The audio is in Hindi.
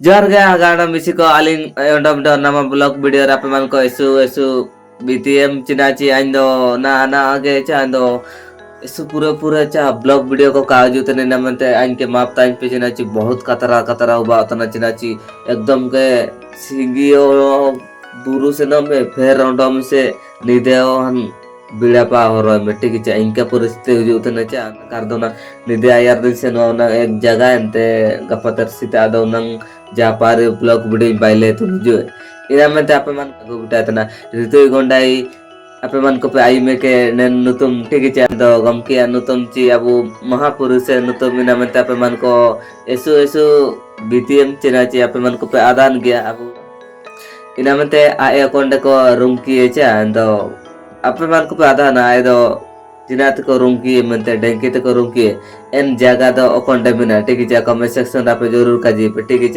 जोर गे गाना मिसी को आलिंग ओंडम दो नामा ब्लॉग वीडियो रे आपे मान को एसु एसु बीटीएम चिनाची आइंदो ना ना आगे चा आइंदो एसु पूरे पूरे चा ब्लॉग वीडियो को काजू तने नमते आइन के माप ताइन पे चिनाची बहुत कतरा कतरा उबा तना चिनाची एकदम के सिंगियो बुरु से न में फेर ओंडम से निदेओ हन बिड़ा पा हो रहा मिट्टी की चा इनका परिस्थिति हुई उतने चा कर दो ना निदे आयर दिन से ना एक जगह एंते गपतर सीता दो नंग जा पारे ब्लॉग वीडियो बाइले तुम जो इना में ते आपे मन को बिटा तना ऋतु गोंडाई आपे मन को पे आई में के नन नुतुम ठीक चा दो गम की नुतुम ची अबु महापुरुष है नुतुम इना में ते आपे मन को एसु एसु बीटीएम चिना ची आपे मन को पे आदान गया अबु इना में ते आए कोंडे को रूम की चा दो apa man ko pada na do jinat ko room ki mente denki te ko room ki en jaga do okon demina tiki ja comment section ape jorur kaji pe tiki